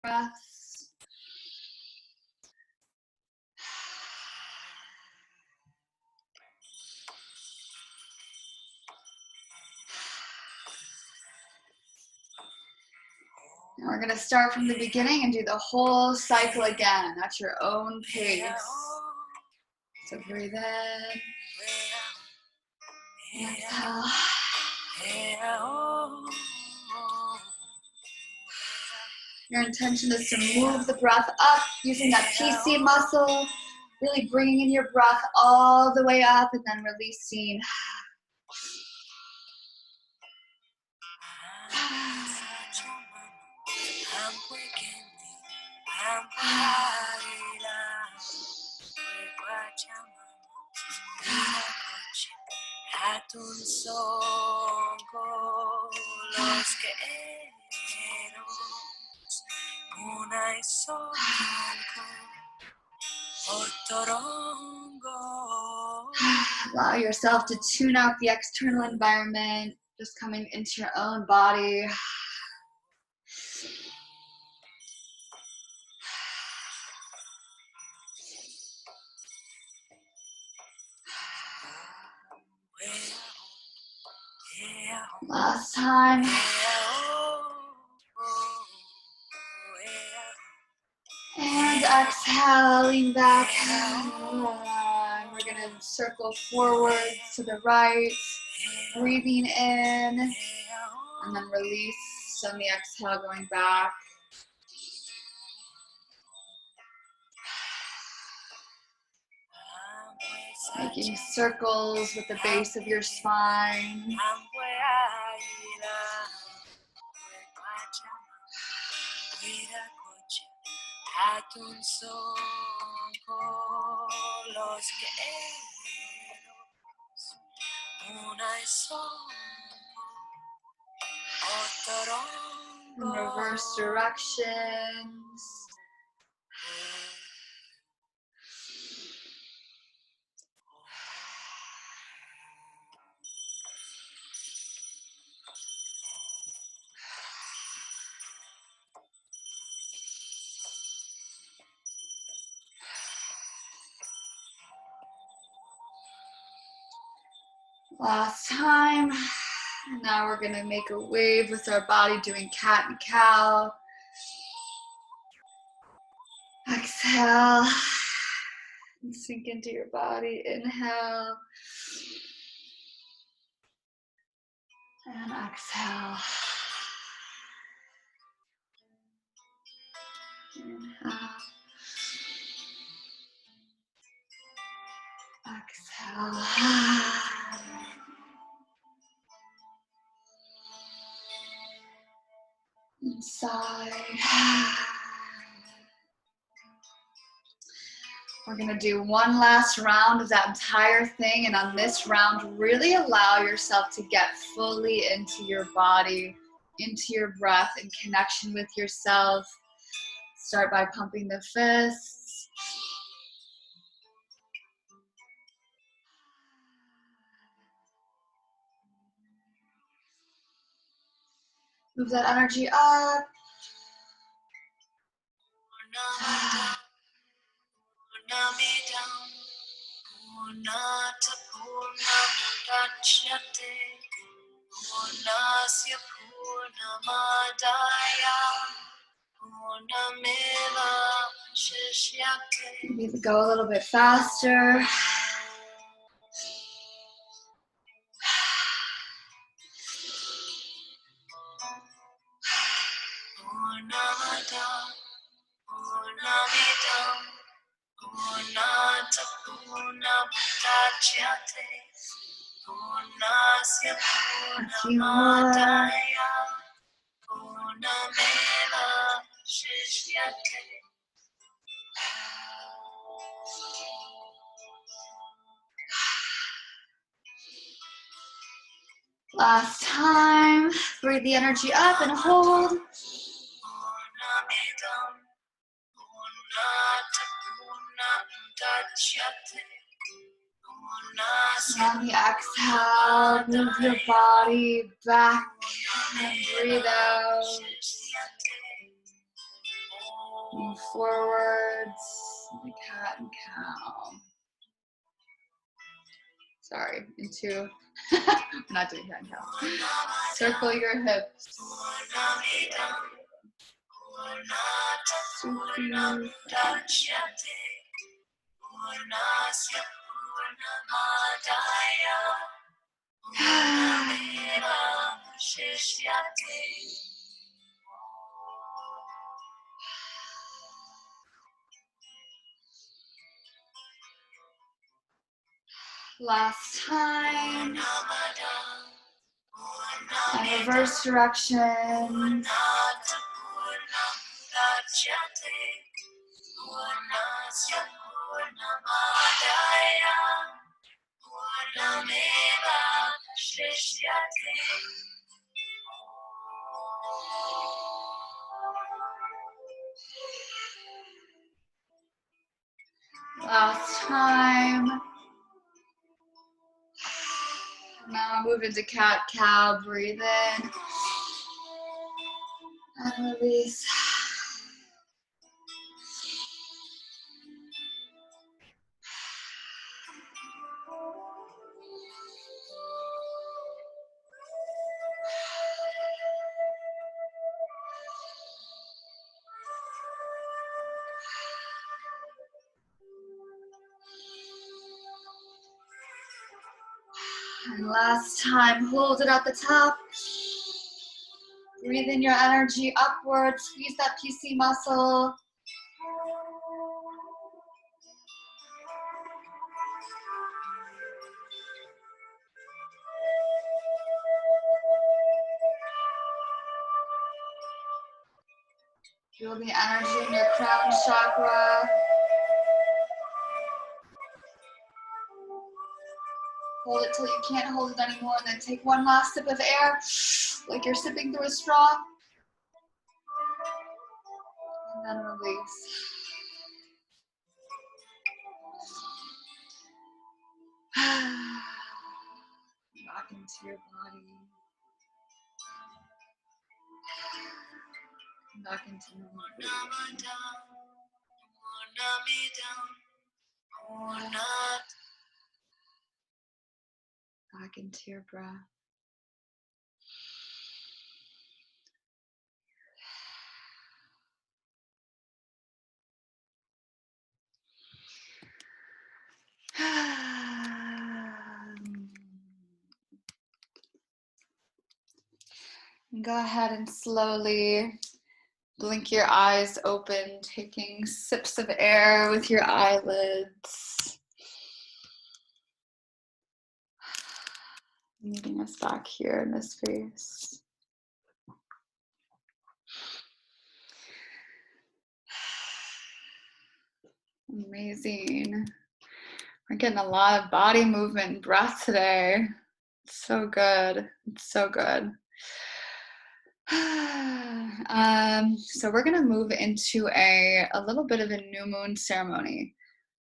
breaths. And we're going to start from the beginning and do the whole cycle again at your own pace. So breathe in. Exhale. Your intention is to move the breath up using that PC muscle, really bringing in your breath all the way up and then releasing. Allow yourself to tune out the external environment, just coming into your own body. Last time. And exhale, lean back. And we're going to circle forward to the right, breathing in, and then release on the exhale, going back. Making circles with the base of your spine. In reverse directions. Last time. Now we're going to make a wave with our body doing cat and cow. Exhale. And sink into your body. Inhale. And exhale. Inhale. Exhale. Inside. We're going to do one last round of that entire thing, and on this round, really allow yourself to get fully into your body, into your breath, in connection with yourself. Start by pumping the fists. Move that energy up. Maybe go a little bit faster. A few more. Last time. Breathe the energy up and hold. On the exhale, move your body back and breathe out. Move forwards, the cat and cow. Sorry, into, we're not doing cat and cow. Circle your hips. Last time. And reverse direction. Last time. Now move into cat cow. Breathe in and release. And last time, hold it at the top. Breathe in your energy upward. Squeeze that PC muscle. Feel the energy in your crown chakra. Hold it till you can't hold it anymore, and then take one last sip of air, like you're sipping through a straw. And then release. Back into your body. Back into normal breathing. Back into your breath. Go ahead and slowly blink your eyes open, taking sips of air with your eyelids. Meeting us back here in this space. Amazing. We're getting a lot of body movement and breath today. It's so good. It's so good. So we're gonna move into a little bit of a new moon ceremony.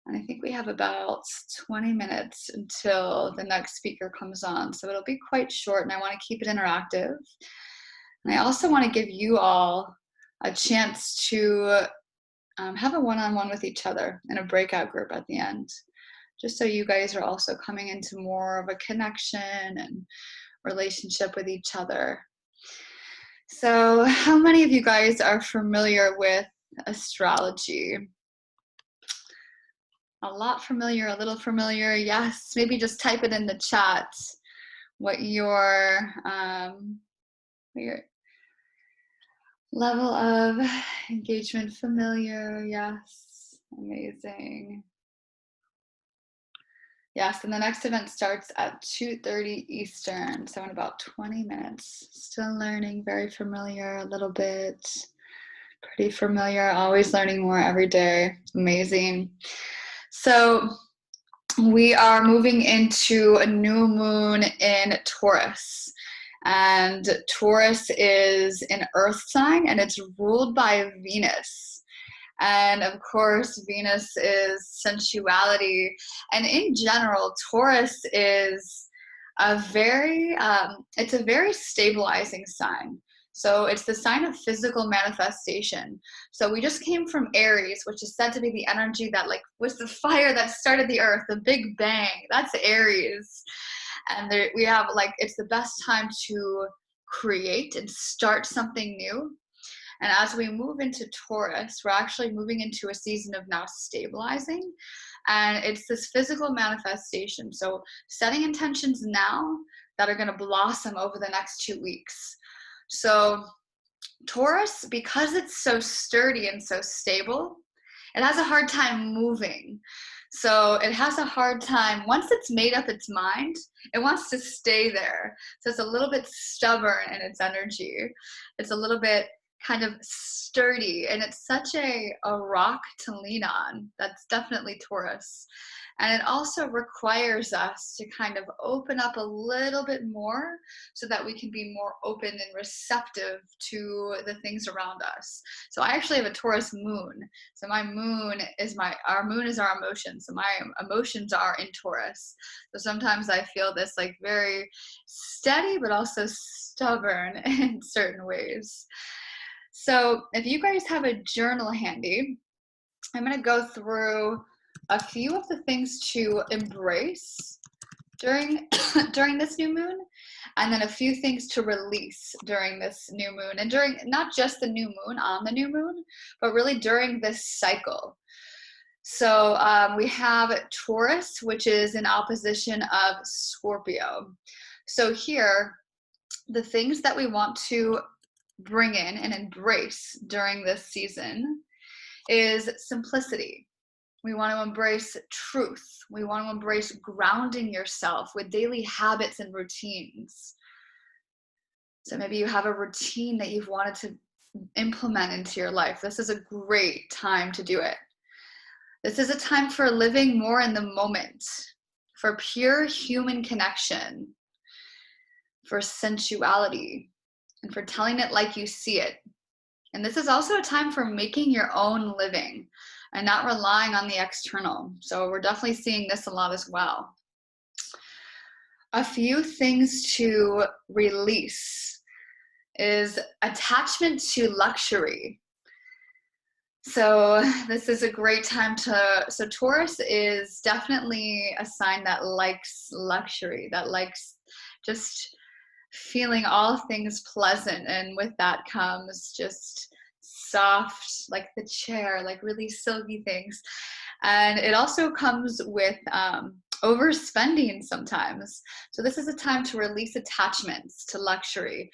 And I think we have about 20 minutes until the next speaker comes on. So it'll be quite short, and I want to keep it interactive. And I also want to give you all a chance to have a one-on-one with each other in a breakout group at the end, just so you guys are also coming into more of a connection and relationship with each other. So how many of you guys are familiar with astrology? A lot familiar, a little familiar. Yes, maybe just type it in the chat what your level of engagement familiar. Yes, amazing. Yes, and the next event starts at 2:30 Eastern, so in about 20 minutes. Still learning, very familiar, a little bit, pretty familiar, always learning more every day. Amazing. So we are moving into a new moon in Taurus. And Taurus is an earth sign, and it's ruled by Venus. And of course, Venus is sensuality. And in general, Taurus is a very, it's a very stabilizing sign. So it's the sign of physical manifestation. So we just came from Aries, which is said to be the energy that like was the fire that started the earth, the big bang. That's Aries. And there, we have like, it's the best time to create and start something new. And as we move into Taurus, we're actually moving into a season of now stabilizing. And it's this physical manifestation. So setting intentions now that are going to blossom over the next 2 weeks. So Taurus, because it's so sturdy and so stable, it has a hard time moving. So it has a hard time, once it's made up its mind, it wants to stay there. So it's a little bit stubborn in its energy. It's a little bit kind of sturdy, and it's such a rock to lean on. That's definitely Taurus. And it also requires us to kind of open up a little bit more so that we can be more open and receptive to the things around us. So I actually have a Taurus moon. So my moon is our moon is our emotions. So my emotions are in Taurus. So sometimes I feel this like very steady, but also stubborn in certain ways. So if you guys have a journal handy, I'm going to go through a few of the things to embrace during during this new moon, and then a few things to release during this new moon, and during not just the new moon on the new moon, but really during this cycle. So we have Taurus, which is in opposition of Scorpio. So here, the things that we want to bring in and embrace during this season is simplicity. We want to embrace truth. We want to embrace grounding yourself with daily habits and routines. So maybe you have a routine that you've wanted to implement into your life. This is a great time to do it. This is a time for living more in the moment, for pure human connection, for sensuality, and for telling it like you see it. And this is also a time for making your own living and not relying on the external. So we're definitely seeing this a lot as well. A few things to release is attachment to luxury. So this is a great time so Taurus is definitely a sign that likes luxury, that likes just feeling all things pleasant, and with that comes just soft, like the chair, like really silky things. And it also comes with overspending sometimes. So this is a time to release attachments to luxury,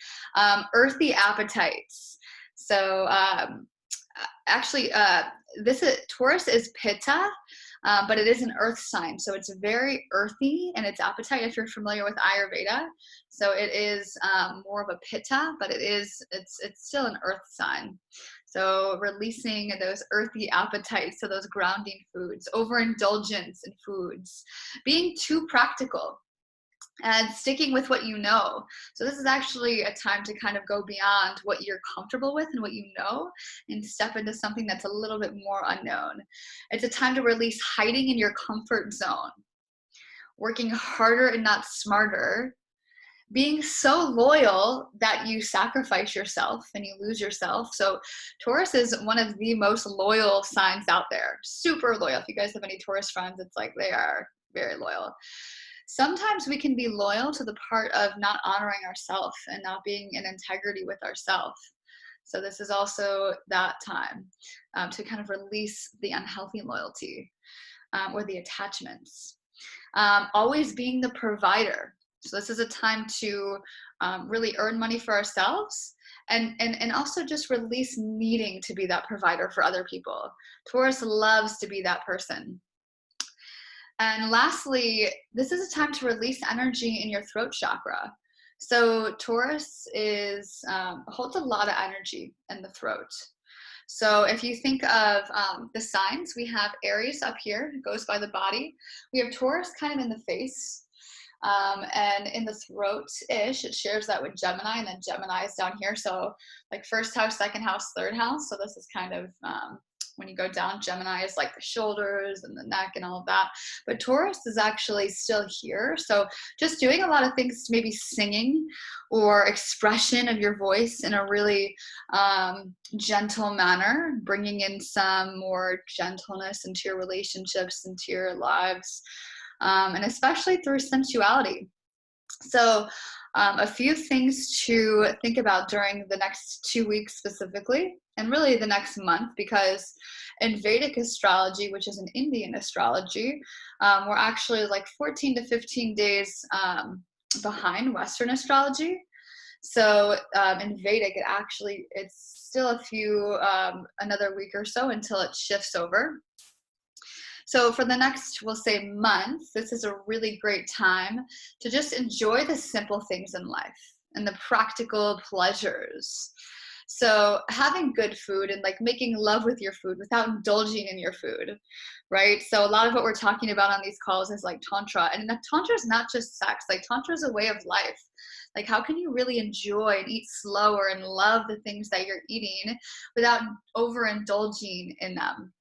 earthy appetites. So actually, Taurus is Pitta, but it is an earth sign, so it's very earthy in its appetite. If you're familiar with Ayurveda, so it is more of a Pitta, but it's still an earth sign. So releasing those earthy appetites, so those grounding foods, overindulgence in foods, being too practical, and sticking with what you know. So this is actually a time to kind of go beyond what you're comfortable with and what you know, and step into something that's a little bit more unknown. It's a time to release hiding in your comfort zone, working harder and not smarter, being so loyal that you sacrifice yourself and you lose yourself. So Taurus is one of the most loyal signs out there, super loyal. If you guys have any Taurus friends, it's like they are very loyal. Sometimes we can be loyal to the part of not honoring ourselves and not being in integrity with ourselves. So this is also that time to kind of release the unhealthy loyalty or the attachments. Always being the provider. So this is a time to really earn money for ourselves, and also just release needing to be that provider for other people. Taurus loves to be that person. And lastly, this is a time to release energy in your throat chakra. So Taurus holds a lot of energy in the throat. So if you think of the signs, we have Aries up here, it goes by the body. We have Taurus kind of in the face, and in the throat-ish, it shares that with Gemini, and then Gemini is down here. So like first house, second house, third house. So this is kind of When you go down, Gemini is like the shoulders and the neck and all of that. But Taurus is actually still here. So just doing a lot of things, maybe singing or expression of your voice in a really gentle manner, bringing in some more gentleness into your relationships, into your lives, and especially through sensuality. So a few things to think about during the next 2 weeks specifically, and really the next month, because in Vedic astrology, which is an Indian astrology, we're actually like 14 to 15 days behind Western astrology. So in Vedic, it's still another week or so until it shifts over. So for the next, we'll say, month, this is a really great time to just enjoy the simple things in life and the practical pleasures. So having good food and like making love with your food without indulging in your food, right? So a lot of what we're talking about on these calls is like Tantra. And Tantra is not just sex, like Tantra is a way of life. Like how can you really enjoy and eat slower and love the things that you're eating without overindulging in them?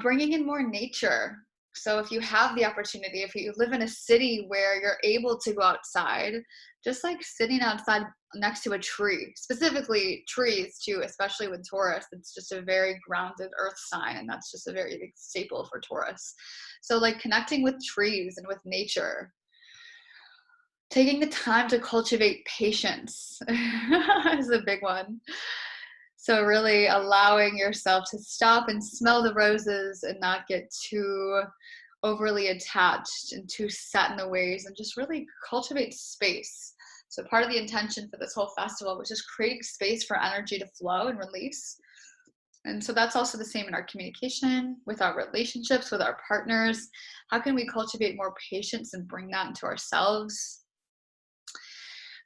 Bringing in more nature. So if you have the opportunity, if you live in a city where you're able to go outside, just like sitting outside next to a tree, specifically trees too, especially with Taurus, it's just a very grounded earth sign, and that's just a very big staple for Taurus. So like connecting with trees and with nature. Taking the time to cultivate patience is a big one. So really allowing yourself to stop and smell the roses and not get too overly attached and too set in the ways, and just really cultivate space. So part of the intention for this whole festival was just creating space for energy to flow and release. And so that's also the same in our communication, with our relationships, with our partners. How can we cultivate more patience and bring that into ourselves?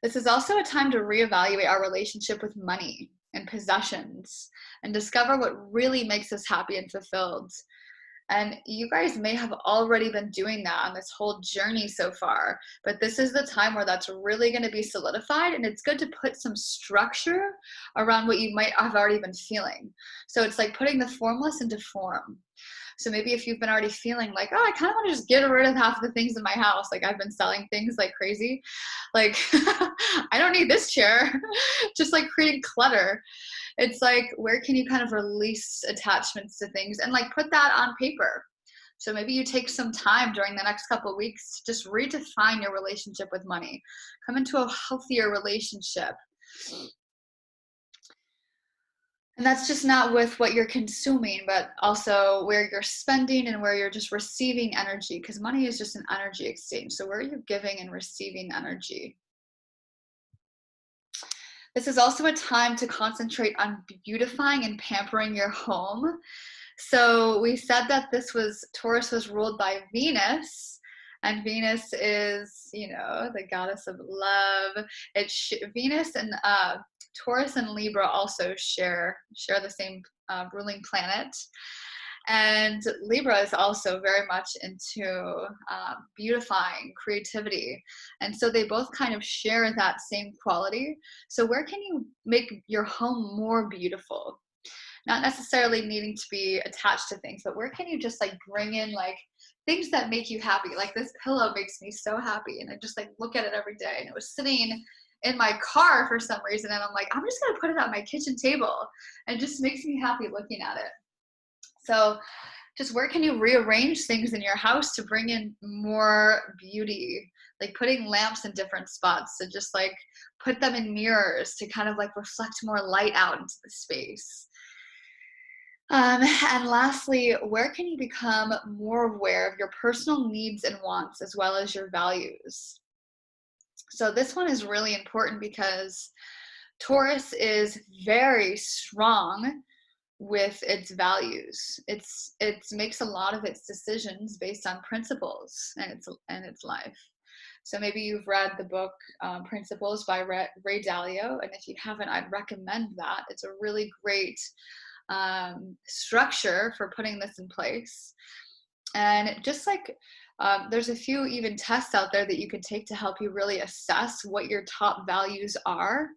This is also a time to reevaluate our relationship with money and possessions and discover what really makes us happy and fulfilled. And you guys may have already been doing that on this whole journey so far, but this is the time where that's really going to be solidified, and it's good to put some structure around what you might have already been feeling. So it's like putting the formless into form. So maybe if you've been already feeling like, oh, I kind of want to just get rid of half of the things in my house. Like I've been selling things like crazy. Like I don't need this chair. Just like creating clutter. It's like, where can you kind of release attachments to things and like put that on paper? So maybe you take some time during the next couple of weeks to just redefine your relationship with money. Come into a healthier relationship. And that's just not with what you're consuming, but also where you're spending and where you're just receiving energy, because money is just an energy exchange. So where are you giving and receiving energy? This is also a time to concentrate on beautifying and pampering your home. So we said that Taurus was ruled by Venus, and Venus is, the goddess of love. Venus and Taurus and Libra also share the same ruling planet. And Libra is also very much into beautifying, creativity. And so they both kind of share that same quality. So where can you make your home more beautiful? Not necessarily needing to be attached to things, but where can you just like bring in like things that make you happy? Like this pillow makes me so happy, and I just like look at it every day, and it was sitting in my car for some reason, and I'm like, I'm just gonna put it on my kitchen table, and it just makes me happy looking at it. So just where can you rearrange things in your house to bring in more beauty? Like putting lamps in different spots. So just like put them in mirrors to kind of like reflect more light out into the space. And lastly, where can you become more aware of your personal needs and wants as well as your values? So this one is really important because Taurus is very strong with its values. It makes a lot of its decisions based on principles and its life. So maybe you've read the book Principles by Ray Dalio, and if you haven't, I'd recommend that. It's a really great structure for putting this in place. And just like there's a few even tests out there that you can take to help you really assess what your top values are.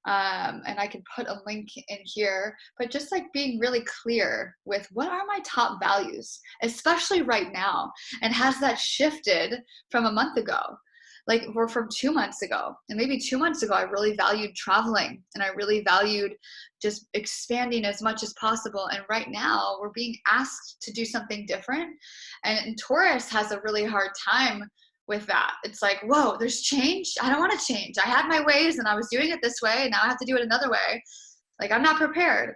And I can put a link in here, but just like being really clear with what are my top values, especially right now. And has that shifted from a month ago? Like, or from 2 months ago? And maybe 2 months ago, I really valued traveling and I really valued just expanding as much as possible. And right now, we're being asked to do something different. And Taurus has a really hard time with that. It's like, whoa, there's change. I don't want to change. I had my ways and I was doing it this way, and now I have to do it another way. Like, I'm not prepared.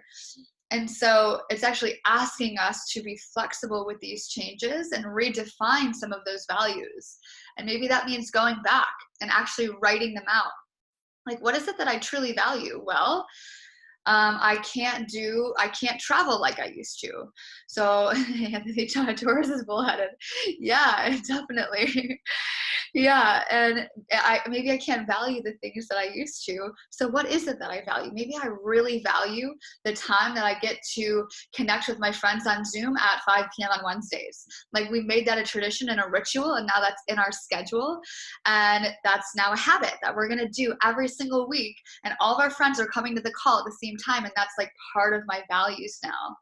And so it's actually asking us to be flexible with these changes and redefine some of those values. And maybe that means going back and actually writing them out. Like, what is it that I truly value? Well, I can't travel like I used to. So Anthony Taurus is bullheaded. Yeah, definitely. Yeah, and maybe I can't value the things that I used to. So what is it that I value? Maybe I really value the time that I get to connect with my friends on Zoom at 5 p.m. on Wednesdays. Like, we made that a tradition and a ritual, and now that's in our schedule. And that's now a habit that we're gonna do every single week. And all of our friends are coming to the call at the same time, and that's like part of my values now.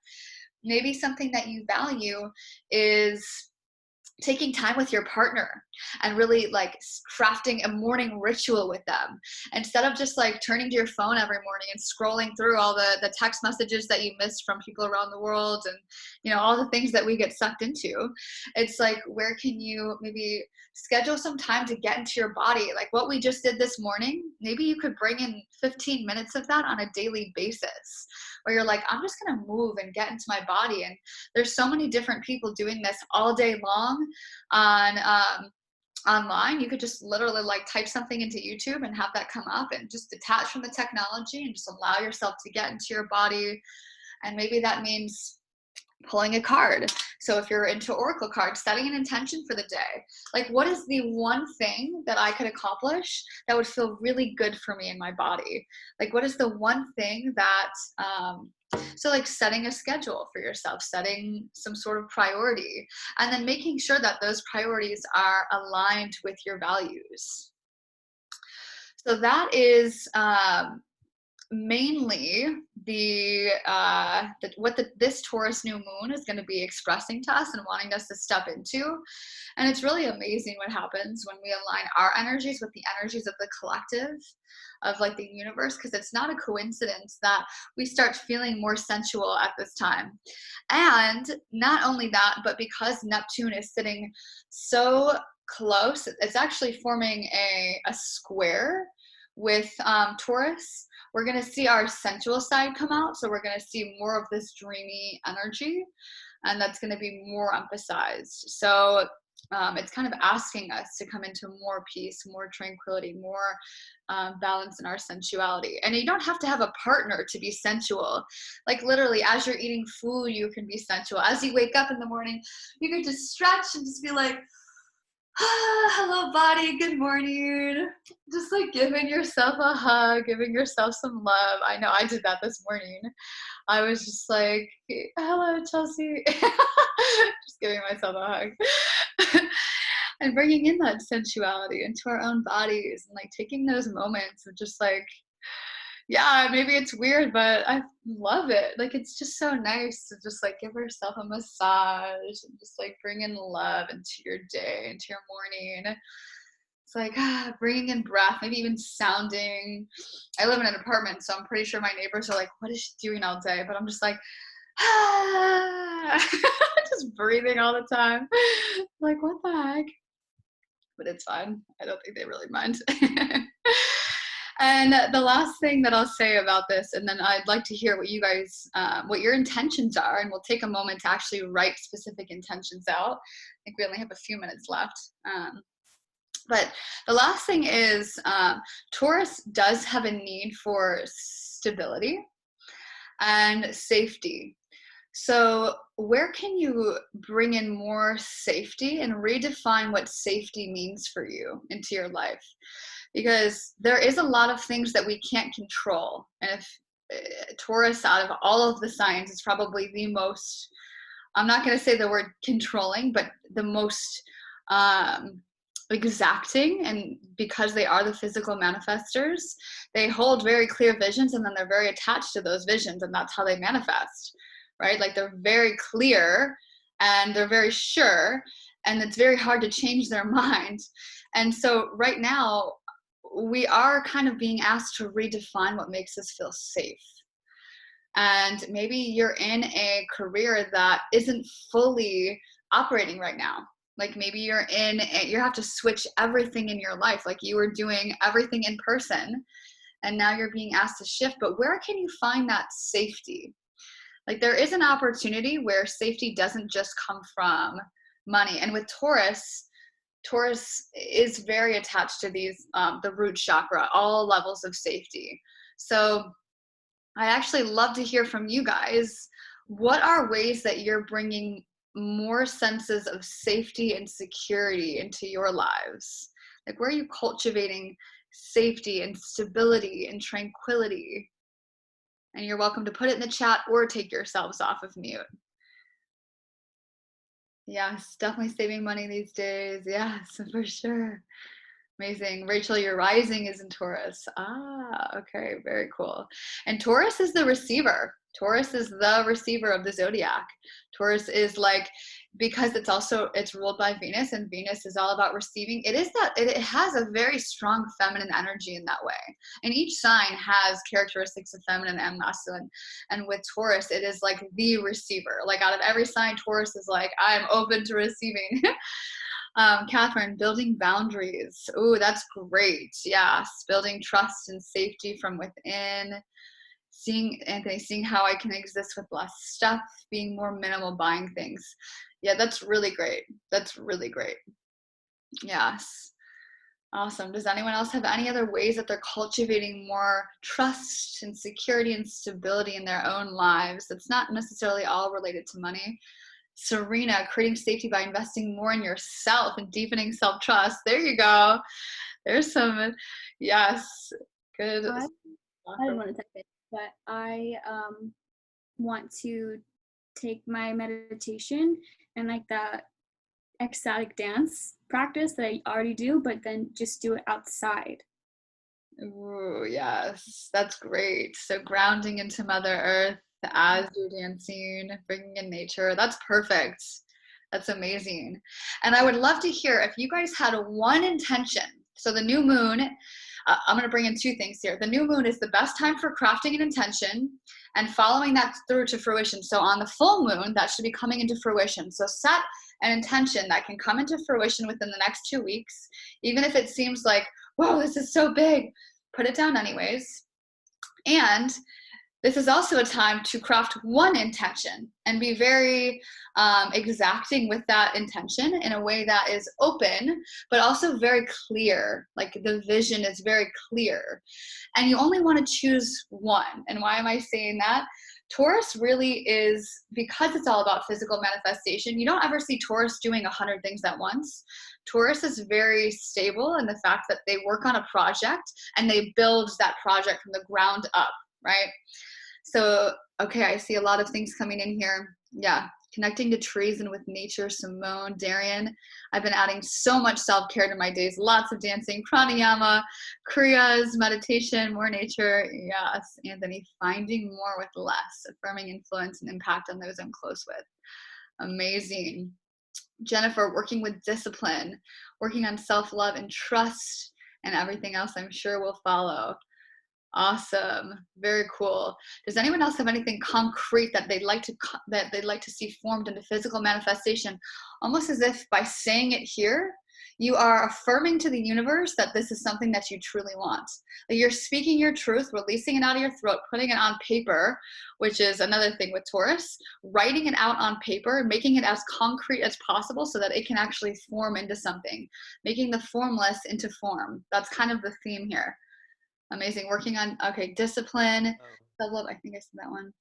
Maybe something that you value is taking time with your partner and really like crafting a morning ritual with them, instead of just like turning to your phone every morning and scrolling through all the text messages that you missed from people around the world, and all the things that we get sucked into. It's like, where can you maybe schedule some time to get into your body? Like what we just did this morning, maybe you could bring in 15 minutes of that on a daily basis, where you're like, I'm just going to move and get into my body. And there's so many different people doing this all day long on online. You could just literally like type something into YouTube and have that come up, and just detach from the technology and just allow yourself to get into your body. And maybe that means pulling a card. So if you're into oracle cards, setting an intention for the day. Like, what is the one thing that I could accomplish that would feel really good for me in my body? Like, what is the one thing that, so like setting a schedule for yourself, setting some sort of priority, and then making sure that those priorities are aligned with your values. So that is, mainly this Taurus new moon is going to be expressing to us and wanting us to step into. And it's really amazing what happens when we align our energies with the energies of the collective, of like the universe, because it's not a coincidence that we start feeling more sensual at this time. And not only that, but because Neptune is sitting so close, it's actually forming a square with Taurus. We're going to see our sensual side come out. So we're going to see more of this dreamy energy, and that's going to be more emphasized. So it's kind of asking us to come into more peace, more tranquility, more balance in our sensuality. And you don't have to have a partner to be sensual. Like, literally, as you're eating food, you can be sensual. As you wake up in the morning, you can just stretch and just be like, hello body, good morning. Just like giving yourself a hug, giving yourself some love. I know I did that this morning. I was just like, hello Chelsea. Just giving myself a hug. And bringing in that sensuality into our own bodies, and like taking those moments of just like, yeah, maybe it's weird, but I love it. Like, it's just so nice to just like give yourself a massage and just like bring in love into your day, into your morning. It's like bringing in breath, maybe even sounding. I live in an apartment, so I'm pretty sure my neighbors are like, what is she doing all day? But I'm just like, just breathing all the time. Like, what the heck? But it's fine. I don't think they really mind. And the last thing that I'll say about this, and then I'd like to hear what you guys, what your intentions are, and we'll take a moment to actually write specific intentions out. I think we only have a few minutes left. But the last thing is, Taurus does have a need for stability and safety. So where can you bring in more safety and redefine what safety means for you into your life? Because there is a lot of things that we can't control. And if Taurus, out of all of the signs, is probably the most, I'm not going to say the word controlling, but the most exacting, and because they are the physical manifestors, they hold very clear visions, and then they're very attached to those visions, and that's how they manifest, right? Like they're very clear and they're very sure, and it's very hard to change their mind. And so right now we are kind of being asked to redefine what makes us feel safe. And maybe you're in a career that isn't fully operating right now. Like maybe you have to switch everything in your life. Like you were doing everything in person and now you're being asked to shift. But where can you find that safety? Like there is an opportunity where safety doesn't just come from money. And with Taurus is very attached to these, the root chakra, all levels of safety. So I actually love to hear from you guys. What are ways that you're bringing more senses of safety and security into your lives? Like, where are you cultivating safety and stability and tranquility? And you're welcome to put it in the chat or take yourselves off of mute. Yes, definitely saving money these days. Yes, for sure. Amazing. Rachel, your rising is in Taurus. Ah, okay, very cool. And Taurus is the receiver. Taurus is the receiver of the zodiac. Taurus is like, because it's ruled by Venus, and Venus is all about receiving. It has a very strong feminine energy in that way. And each sign has characteristics of feminine and masculine. And with Taurus, it is like the receiver. Like out of every sign, Taurus is like, I'm open to receiving. Catherine, building boundaries. Oh, that's great. Yes, building trust and safety from within. Seeing how I can exist with less stuff, being more minimal buying things. Yeah, that's really great. That's really great. Yes. Awesome. Does anyone else have any other ways that they're cultivating more trust and security and stability in their own lives that's not necessarily all related to money? Serena, creating safety by investing more in yourself and deepening self-trust. There you go. There's some, yes, good. I didn't want to type it, but I want to take my meditation and like that ecstatic dance practice that I already do, but then just do it outside. Ooh, yes, that's great. So grounding into Mother Earth as you're dancing, bringing in nature. That's perfect. That's amazing. And I would love to hear if you guys had one intention. So the new moon, I'm going to bring in two things here. The new moon is the best time for crafting an intention and following that through to fruition. So on the full moon, that should be coming into fruition. So set an intention that can come into fruition within the next 2 weeks, even if it seems like, whoa, this is so big. Put it down anyways. And this is also a time to craft one intention and be very exacting with that intention in a way that is open, but also very clear. Like the vision is very clear. And you only want to choose one. And why am I saying that? Taurus really is, because it's all about physical manifestation, you don't ever see Taurus doing 100 things at once. Taurus is very stable in the fact that they work on a project and they build that project from the ground up, right? So, okay, I see a lot of things coming in here. Yeah, connecting to trees and with nature. Simone, Darian, I've been adding so much self-care to my days. Lots of dancing, pranayama, kriyas, meditation, more nature. Yes, Anthony, finding more with less, affirming influence and impact on those I'm close with. Amazing. Jennifer, working with discipline, working on self-love and trust, and everything else I'm sure will follow. Awesome. Very cool. Does anyone else have anything concrete that they'd like to see formed into physical manifestation? Almost as if by saying it here, you are affirming to the universe that this is something that you truly want. Like you're speaking your truth, releasing it out of your throat, putting it on paper, which is another thing with Taurus, writing it out on paper, making it as concrete as possible so that it can actually form into something, making the formless into form. That's kind of the theme here. Amazing. Working on, okay, discipline, self-love. I think I said that one.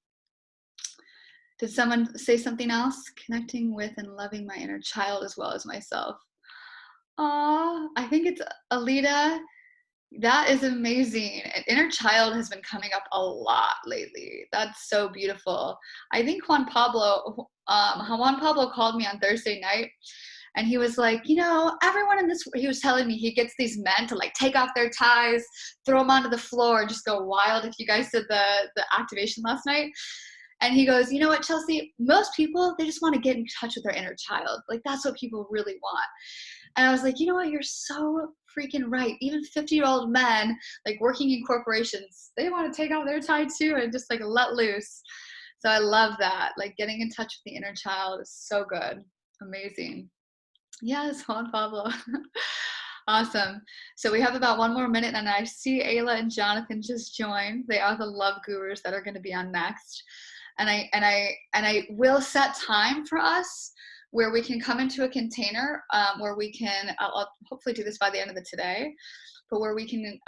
Did someone say something else? Connecting with and loving my inner child as well as myself. Aw, I think it's Alita. That is amazing. Inner child has been coming up a lot lately. That's so beautiful. I think Juan Pablo called me on Thursday night And he was like, you know, everyone in this, he was telling me he gets these men to like take off their ties, throw them onto the floor, and just go wild. If you guys did the activation last night. And he goes, you know what, Chelsea, most people, they just want to get in touch with their inner child. Like, that's what people really want. And I was like, you know what, you're so freaking right. Even 50-year-old men, like working in corporations, they want to take out their tie too and just like let loose. So I love that. Like getting in touch with the inner child is so good. Amazing. Yes, Juan Pablo. Awesome. So we have about 1 more minute, and I see Ayla and Jonathan just joined. They are the love gurus that are going to be on next. And I will set time for us where we can come into a container where we can, I'll hopefully do this by the end of the today, but where we can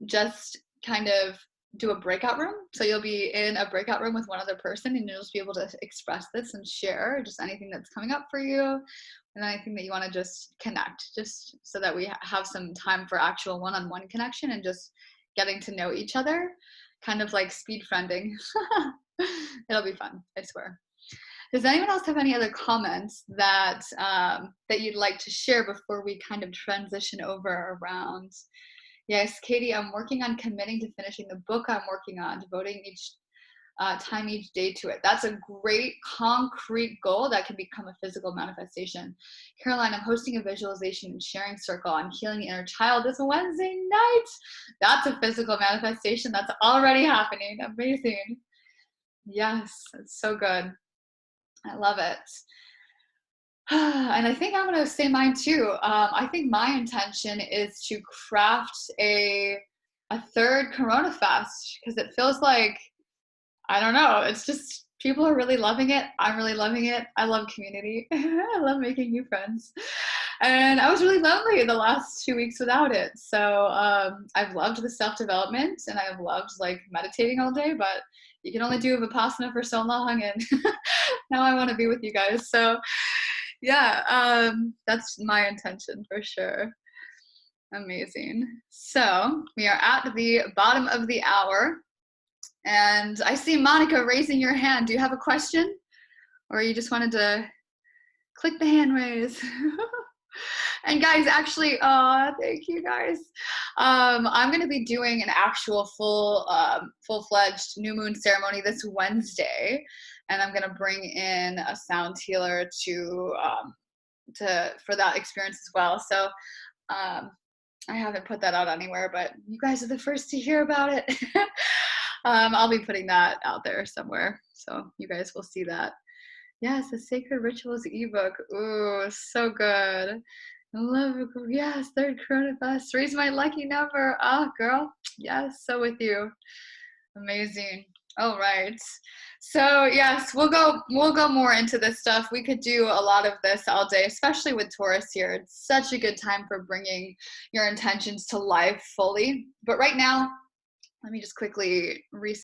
just kind of do a breakout room. So you'll be in a breakout room with one other person, and you'll just be able to express this and share just anything that's coming up for you, and anything that you want to just connect, just so that we have some time for actual one-on-one connection and just getting to know each other, kind of like speed friending. It'll be fun, I swear. Does anyone else have any other comments that that you'd like to share before we kind of transition over around? Yes, Katie, I'm working on committing to finishing the book I'm working on, devoting each time each day to it. That's a great concrete goal that can become a physical manifestation. Caroline, I'm hosting a visualization and sharing circle on healing the inner child this Wednesday night. That's a physical manifestation that's already happening. Amazing. Yes, it's so good. I love it. And I think I'm going to say mine too. I think my intention is to craft a third Corona fast, because it feels like, I don't know, it's just people are really loving it. I'm really loving it. I love community. I love making new friends. And I was really lonely the last 2 weeks without it. So I've loved the self-development, and I've loved like meditating all day, but you can only do Vipassana for so long, and now I want to be with you guys. So yeah, that's my intention for sure. Amazing. So we are at the bottom of the hour, and I see Monica raising your hand. Do you have a question, or you just wanted to click the hand raise? And guys, actually, thank you guys. I'm going to be doing an actual full-fledged new moon ceremony this Wednesday, and I'm going to bring in a sound healer for that experience as well. So I haven't put that out anywhere, but you guys are the first to hear about it. I'll be putting that out there somewhere, so you guys will see that. Yes, the Sacred Rituals ebook. Ooh, so good. I love it. Yes, third Corona Fest. Raise my lucky number. Oh, girl. Yes, so with you. Amazing. All right. So yes, we'll go more into this stuff. We could do a lot of this all day, especially with Taurus here. It's such a good time for bringing your intentions to life fully. But right now, let me just quickly reset.